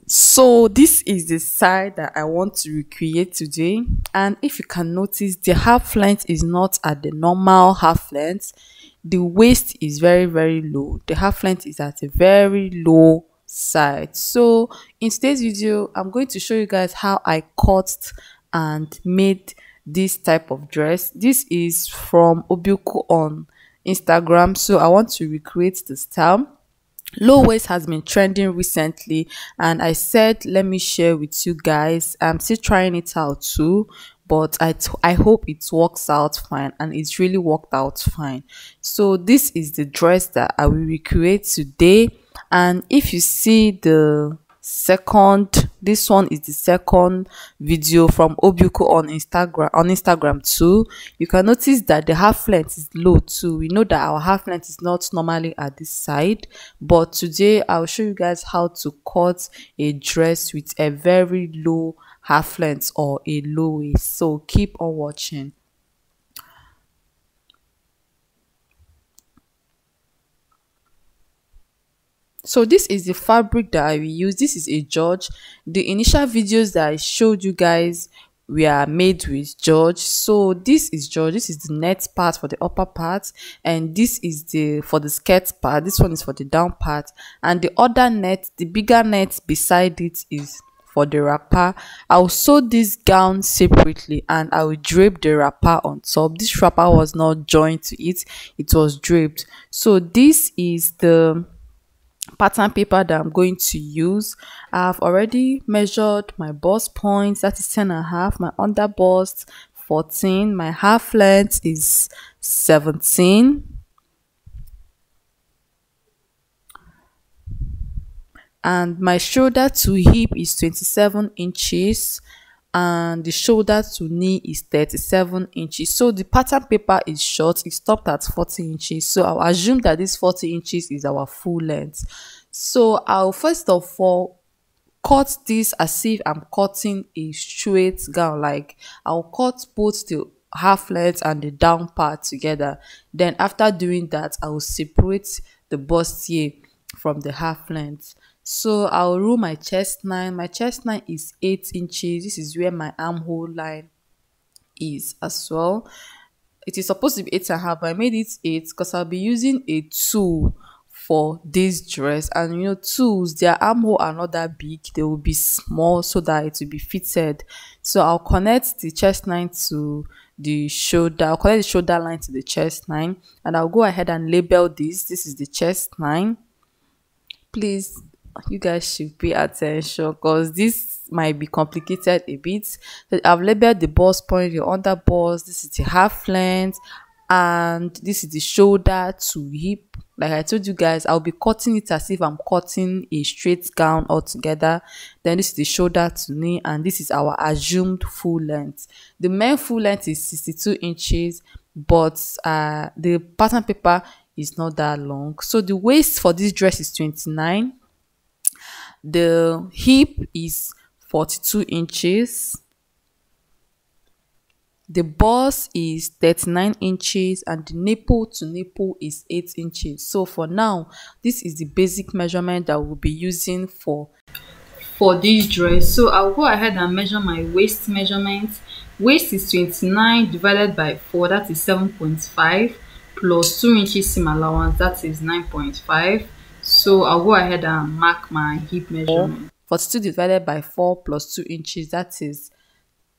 So this is the side that I want to recreate today, and if you can notice, the half length is not at the normal half length. The waist is very low. The half length is at a very low side. So in today's video, I'm going to show you guys how I cut and made this type of dress. This is from Obiuku on Instagram, so I want to recreate the style. Low waist has been trending recently, and I said let me share with you guys. I'm still trying it out too, but I hope it works out fine, and it's really worked out fine. So this is the dress that I will recreate today, and if you see the second, this one is the second video from Obuku on Instagram too. You can notice that the half length is low too. We know that our half length is not normally at this side, but today I'll show you guys how to cut a dress with a very low half length or a low waist. So keep on watching. So this is the fabric that I will use. This is a George. The initial videos that I showed you guys were made with George. So this is George. This is the net part for the upper part, and this is the for the skirt part. This one is for the down part, and the other net, the bigger net beside it, is for the wrapper. I'll sew this gown separately, and I will drape the wrapper on top. This wrapper was not joined to it, it was draped. So this is the pattern paper that I'm going to use. I've already measured my bust points, that is 10.5, my under bust 14, my half length is 17, and my shoulder to hip is 27 inches, and the shoulder to knee is 37 inches. So the pattern paper is short, it stopped at 40 inches, so I'll assume that this 40 inches is our full length. So I'll first of all cut this as if I'm cutting a straight gown. Like I'll cut both the half length and the down part together. Then after doing that, I will separate the bustier from the half length. So I'll rule my chest line. My chest line is 8 inches. This is where my armhole line is as well. It is supposed to be 8.5, but I made it 8 because I'll be using a tool for this dress, and you know, tools, their armhole are not that big, they will be small so that it will be fitted. So I'll connect the chest line to the shoulder, I'll connect the shoulder line to the chest line, and I'll go ahead and label this is the chest line. Please, you guys should pay attention because this might be complicated a bit. So I've labeled the bust point, the under bust, this is the half length, and this is the shoulder to hip. Like I told you guys, I'll be cutting it as if I'm cutting a straight gown altogether. Then this is the shoulder to knee, and this is our assumed full length. The main full length is 62 inches, but the pattern paper is not that long. So the waist for this dress is 29. The hip is 42 inches. The bust is 39 inches, and the nipple to nipple is 8 inches. So for now, this is the basic measurement that we'll be using for this dress. So I'll go ahead and measure my waist measurement. Waist is 29 divided by 4, that is 7.5, plus 2 inches seam allowance, that is 9.5. So I'll go ahead and mark my hip measurement. 42 divided by 4 plus 2 inches, that is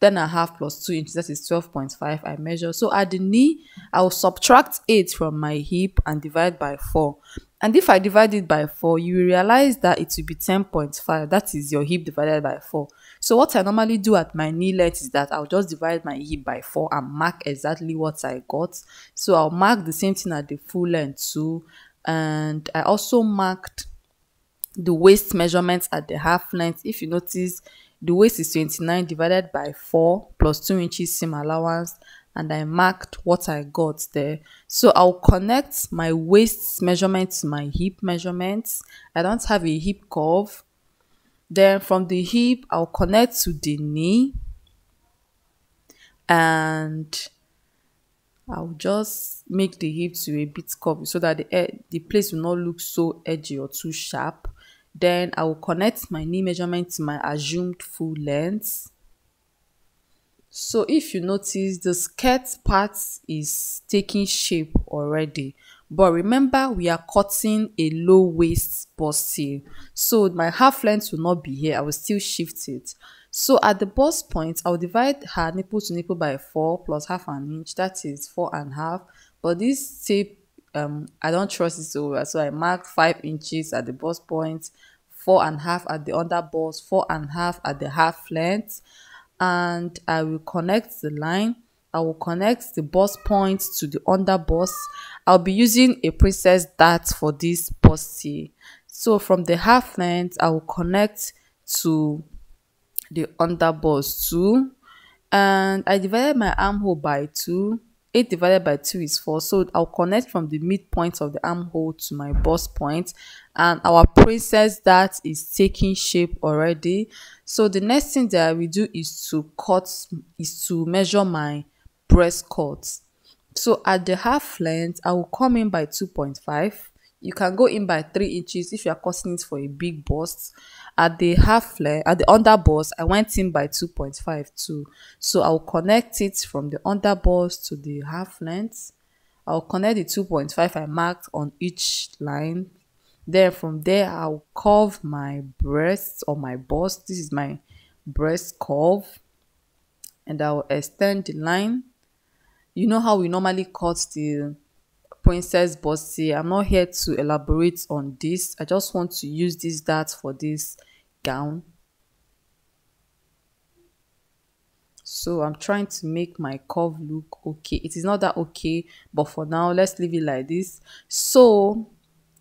10.5 plus 2 inches, that is 12.5. I measure. So at the knee, I will subtract 8 from my hip and divide by 4. And if I divide it by 4, you will realize that it will be 10.5. That is your hip divided by 4. So what I normally do at my knee length is that I'll just divide my hip by 4 and mark exactly what I got. So I'll mark the same thing at the full length too. And I also marked the waist measurements at the half length. If you notice, the waist is 29 divided by 4 plus 2 inches seam allowance, and I marked what I got there. So I'll connect my waist measurement to my hip measurements. I don't have a hip curve. Then from the hip, I'll connect to the knee, and I'll just make the hip to a bit curvy so that the place will not look so edgy or too sharp. Then I will connect my knee measurement to my assumed full length. So if you notice, the skirt part is taking shape already, but remember we are cutting a low waist bustier, so my half length will not be here. I will still shift it. So at the bust point, I will divide her nipple to nipple by 4 plus half an inch, that is 4.5. But this tape, I don't trust it so well, so I marked 5 inches at the bust point, 4.5 at the under bust, 4.5 at the half length, and I will connect the line. I will connect the bust point to the under bust. I'll be using a princess dart for this bustier. So from the half length, I will connect to the under bust too, and I divided my armhole by 2. 8 divided by 2 is 4, so I'll connect from the midpoint of the armhole to my bust point, and our princess dart is taking shape already. So the next thing that I will do is to measure my breast cut. So at the half length, I will come in by 2.5. You can go in by 3 inches if you are cutting it for a big bust. At the half length, at the under bust, I went in by 2.5 too. So I'll connect it from the under bust to the half length. I'll connect the 2.5 I marked on each line. Then from there, I'll curve my breast or my bust. This is my breast curve, and I'll extend the line. You know how we normally cut the princess bustier. I'm not here to elaborate on this. I just want to use this dart for this gown. So I'm trying to make my curve look okay. It is not that okay, but for now, let's leave it like this. So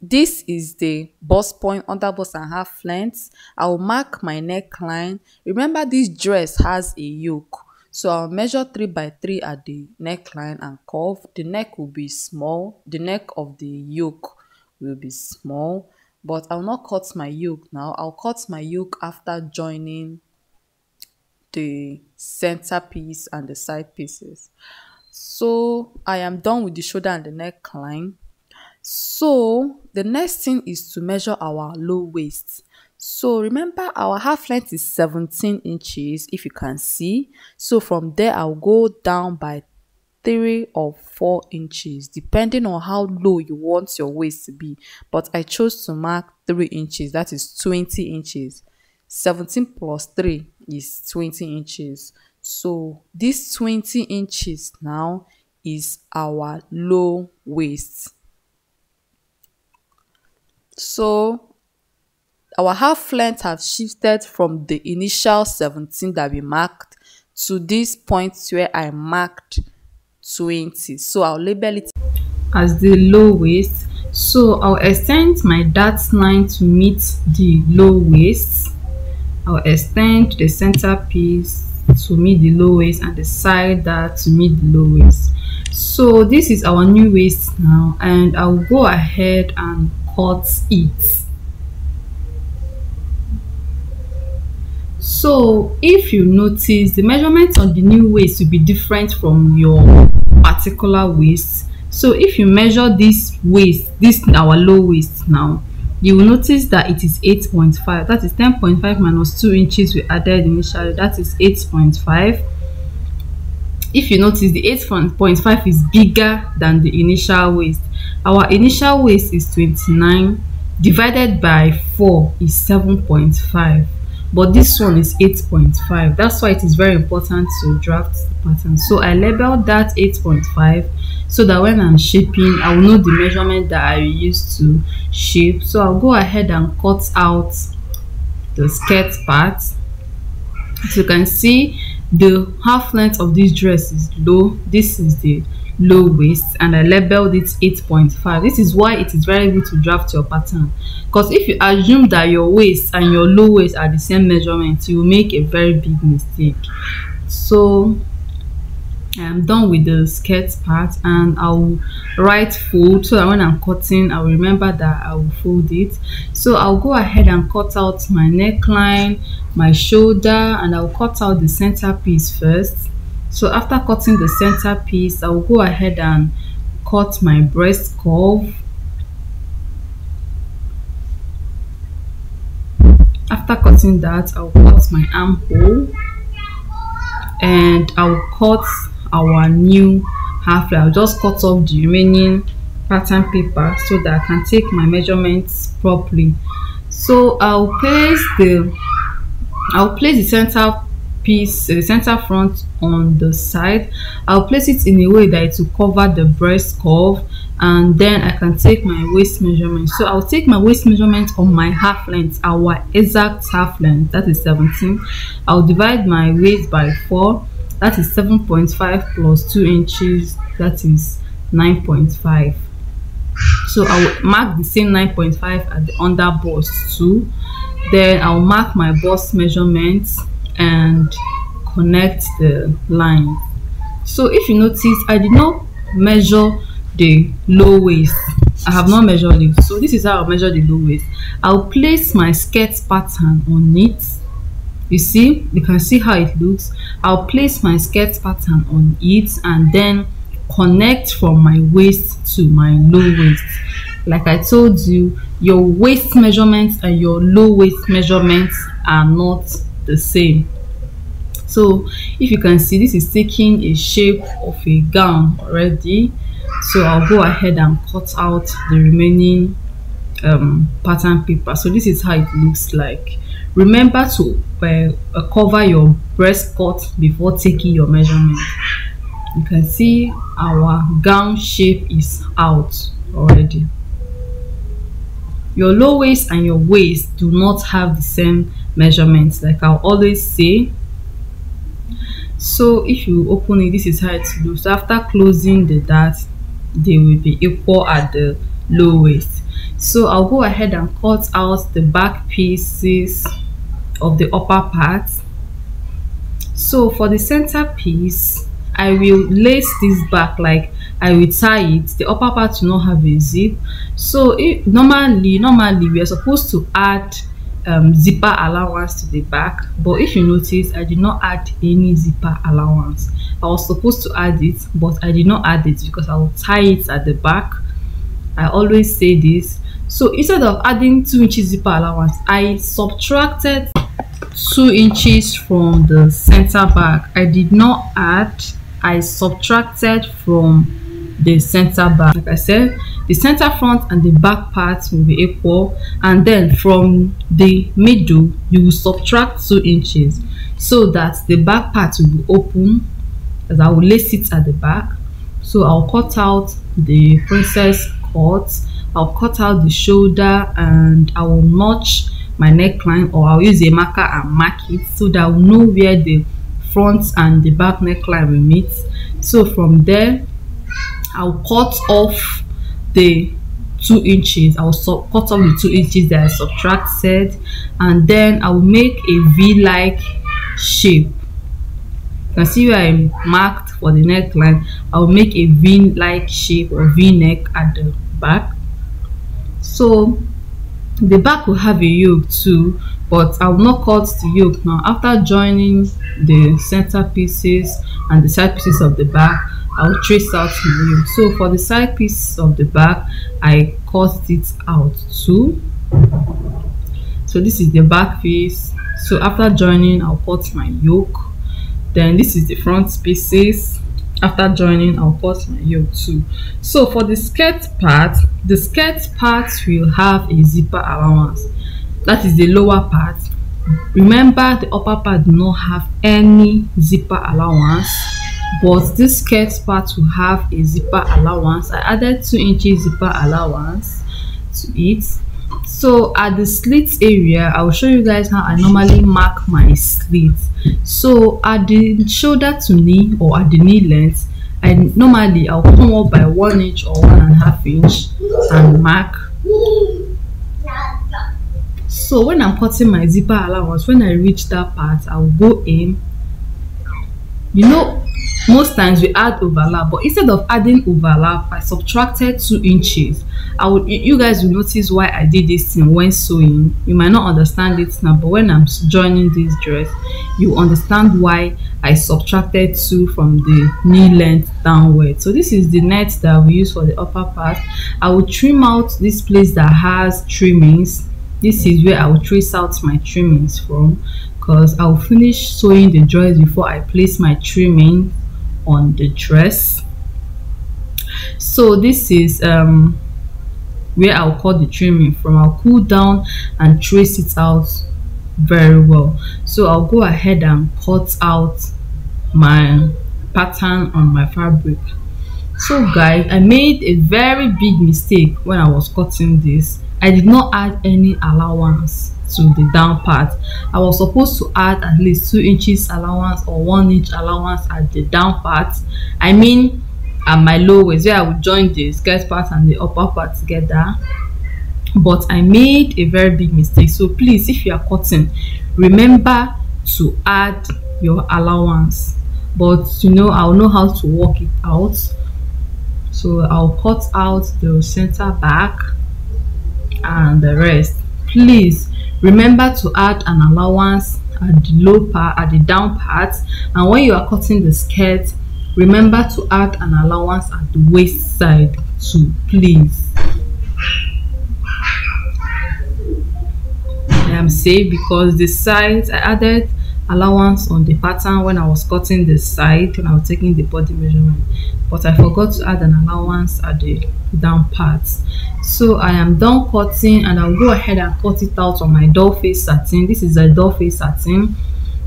this is the bust point, under bust and half length. I'll mark my neckline. Remember, this dress has a yoke, so I'll measure 3 by 3 at the neckline and curve. The neck will be small. The neck of the yoke will be small, but I'll not cut my yoke now. I'll cut my yoke after joining the center piece and the side pieces. So I am done with the shoulder and the neckline. So the next thing is to measure our low waist. So remember, our half length is 17 inches, if you can see. So from there, I'll go down by 3 or 4 inches, depending on how low you want your waist to be. But I chose to mark 3 inches, that is 20 inches. 17 plus 3 is 20 inches. So this 20 inches now is our low waist. So our half length have shifted from the initial 17 that we marked to this point where I marked 20. So I'll label it as the low waist. So I'll extend my dart line to meet the low waist. I'll extend the center piece to meet the low waist and the side dart to meet the low waist. So this is our new waist now, and I'll go ahead and cut it. So if you notice, the measurement on the new waist will be different from your particular waist. So if you measure this waist, this our low waist now, you will notice that it is 8.5. That is 10.5 minus 2 inches we added initially. That is 8.5. If you notice, the 8.5 is bigger than the initial waist. Our initial waist is 29, divided by 4 is 7.5. But this one is 8.5. That's why it is very important to draft the pattern. So I labeled that 8.5 so that when I'm shaping, I will know the measurement that I use to shape. So I'll go ahead and cut out the skirt part. As you can see, the half length of this dress is low. This is the low waist, and I labeled it 8.5. This is why it is very good to draft your pattern, because if you assume that your waist and your low waist are the same measurement, you will make a very big mistake. So I am done with the skirt part, and I'll write fold so that when I'm cutting, I'll remember that I will fold it. So I'll go ahead and cut out my neckline, my shoulder, and I'll cut out the center piece first. So after cutting the center piece, I'll go ahead and cut my breast curve. After cutting that, I'll cut my armhole and I'll cut our new half line. I'll just cut off the remaining pattern paper so that I can take my measurements properly. So I'll place the center piece, the center front on the side. I'll place it in a way that it will cover the breast curve, and then I can take my waist measurement. So I'll take my waist measurement on my half length, our exact half length, that is 17. I'll divide my waist by 4, that is 7.5 plus 2 inches, that is 9.5. So I will mark the same 9.5 at the under bust too. Then I'll mark my bust measurements and connect the line. So if you notice, I did not measure the low waist. I have not measured it. So this is how I'll measure the low waist. I'll place my skirt pattern on it. You see, you can see how it looks. I'll place my skirt pattern on it and then connect from my waist to my low waist. Like I told you, your waist measurements and your low waist measurements are not the same. So if you can see, this is taking a shape of a gown already. So I'll go ahead and cut out the remaining pattern paper. So this is how it looks like. Remember to cover your breast cut before taking your measurement. You can see our gown shape is out already. Your low waist and your waist do not have the same measurements, like I'll always say. So if you open it, this is how it looks. So after closing the dart, they will be equal at the low waist. So I'll go ahead and cut out the back pieces of the upper part. So for the center piece, I will lace this back, like I will tie it. The upper part will not have a zip. So normally we are supposed to add zipper allowance to the back, but if you notice, I did not add any zipper allowance. I was supposed to add it, but I did not add it because I will tie it at the back. I always say this. So instead of adding 2 inches zipper allowance, I subtracted 2 inches from the center back. I did not add, I subtracted from the center back. Like I said, the center front and the back parts will be equal, and then from the middle you will subtract 2 inches so that the back part will be open, as I will lace it at the back. So I'll cut out the princess cut, I'll cut out the shoulder, and I will notch my neckline, or I'll use a marker and mark it so that I will know where the front and the back neckline will meet. So from there I'll cut off the 2 inches. I'll cut off the 2 inches that I subtracted, and then I will make a V-like shape. You can see where I marked for the neckline. I will make a V-like shape or V-neck at the back. So the back will have a yoke too, but I will not cut the yoke now. After joining the center pieces and the side pieces of the back, I will trace out my yoke. So for the side piece of the back, I cut it out too. So this is the back piece. So after joining, I'll cut my yoke. Then this is the front pieces. After joining, I'll cut my yoke too. So for the skirt part will have a zipper allowance. That is the lower part. Remember, the upper part do not have any zipper allowance, but this skirt part will have a zipper allowance. I added 2 inches zipper allowance to it. So at the slit area, I will show you guys how I normally mark my slit. So at the shoulder to knee, or at the knee length, I'll come up by 1 inch or 1.5 inch and mark. So when I'm cutting my zipper allowance, when I reach that part, I will go in. You know, most times we add overlap, but instead of adding overlap, I subtracted 2 inches. You guys will notice why I did this thing when sewing. You might not understand it now, but when I'm joining this dress, you understand why I subtracted 2 from the knee length downward. So this is the net that we use for the upper part. I will trim out this place that has trimmings. This is where I will trace out my trimmings from, because I'll finish sewing the dress before I place my trimming on the dress. So this is where I'll cut the trimming from. I'll cool down and trace it out very well. So I'll go ahead and cut out my pattern on my fabric. So guys, I made a very big mistake when I was cutting this. I did not add any allowance to the down part. I was supposed to add at least 2 inches allowance or 1 inch allowance at the down part. I mean at my low waist, where I would join the skirt part and the upper part together. But I made a very big mistake. So please, if you are cutting, remember to add your allowance. But you know, I'll know how to work it out. So I'll cut out the center back and the rest. Please remember to add an allowance at the low part, at the down part, and when you are cutting the skirt, remember to add an allowance at the waist side too, please. I am safe because the sides, I added allowance on the pattern when I was cutting the side, when I was taking the body measurement, but I forgot to add an allowance at the down parts. So I am done cutting, and I'll go ahead and cut it out on my doll face satin. This is a doll face satin.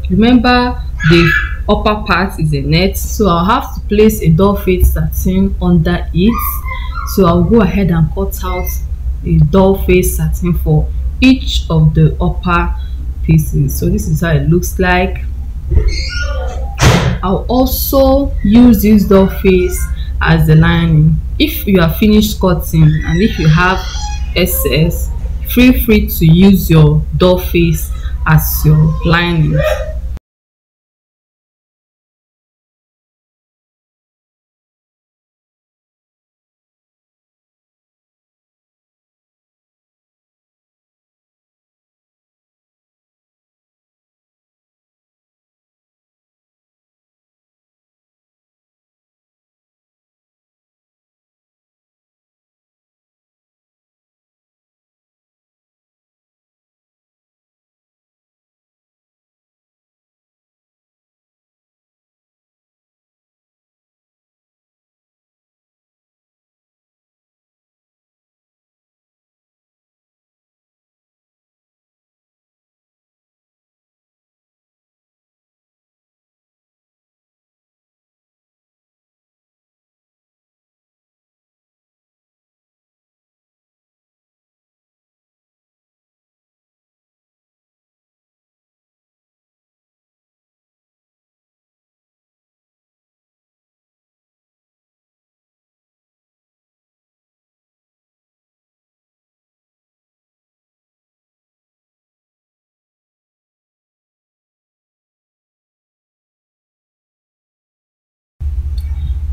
Remember, the upper part is a net, so I'll have to place a doll face satin under it. So I'll go ahead and cut out a doll face satin for each of the upper pieces. So this is how it looks like. I'll also use this doll face as the lining. If you are finished cutting and if you have excess, feel free to use your doll face as your lining.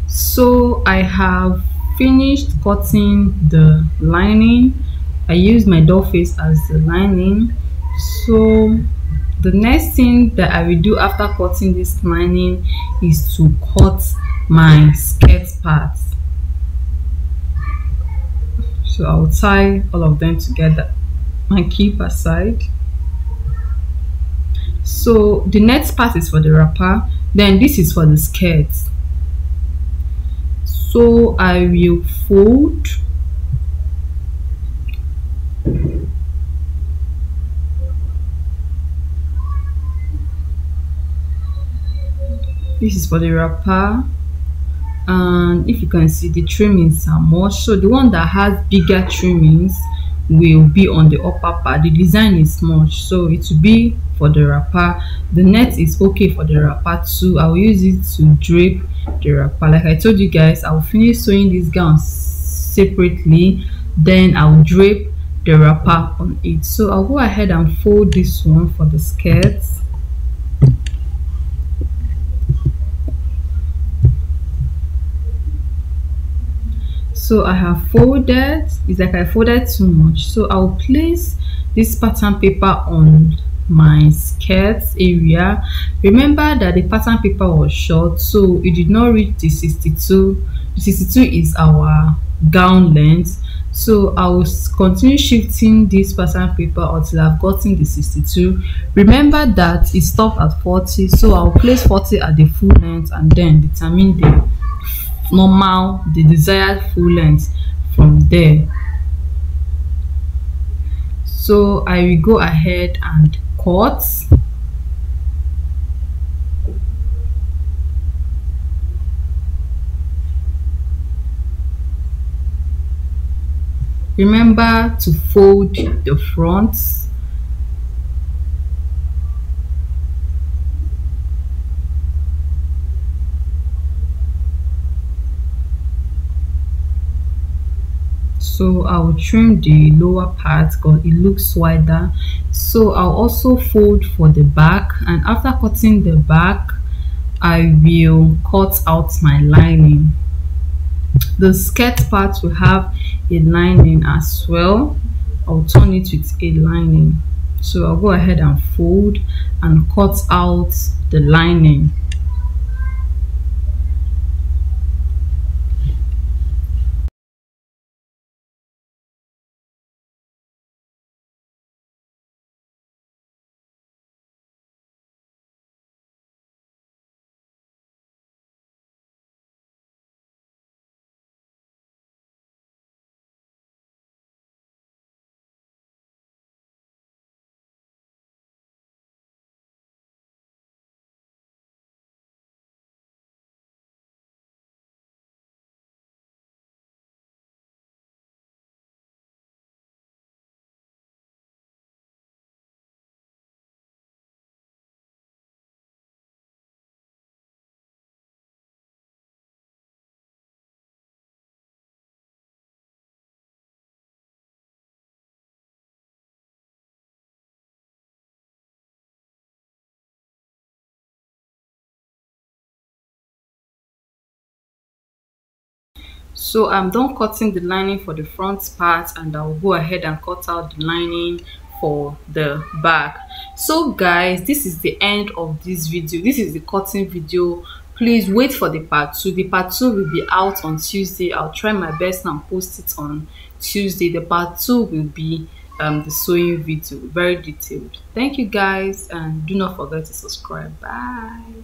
So I have finished cutting the lining. I used my doll face as the lining. So the next thing that I will do after cutting this lining is to cut my skirt parts. So I'll tie all of them together and keep aside. So the next part is for the wrapper, then this is for the skirt. So I will fold this is for the wrapper, and if you can see, the trimmings are more, so the one that has bigger trimmings will be on the upper part. The design is small, so it will be for the wrapper. The net is okay for the wrapper too. I will use it to drape the wrapper. Like I told you guys, I will finish sewing this gown separately, then I will drape the wrapper on it. So I'll go ahead and fold this one for the skirts. So I have folded, it's like I folded too much, so I'll place this pattern paper on my skirt area. Remember that the pattern paper was short, so it did not reach the 62. The 62 is our gown length, So I will continue shifting this pattern paper until I've gotten the 62. Remember that it stopped at 40, so I'll place 40 at the full length and then determine the desired full length from there. So I will go ahead and cut. Remember to fold the front. So I will trim the lower part because it looks wider. So I'll also fold for the back, and after cutting the back I will cut out my lining. The skirt part will have a lining as well. I'll turn it with a lining. So I'll go ahead and fold and cut out the lining. So I'm done cutting the lining for the front part, and I'll go ahead and cut out the lining for the back. So guys, this is the end of this video. This is the cutting video. Please wait for the part 2. The part 2 will be out on Tuesday. I'll try my best and post it on Tuesday. The part 2 will be the sewing video, very detailed. Thank you guys, and do not forget to subscribe. Bye.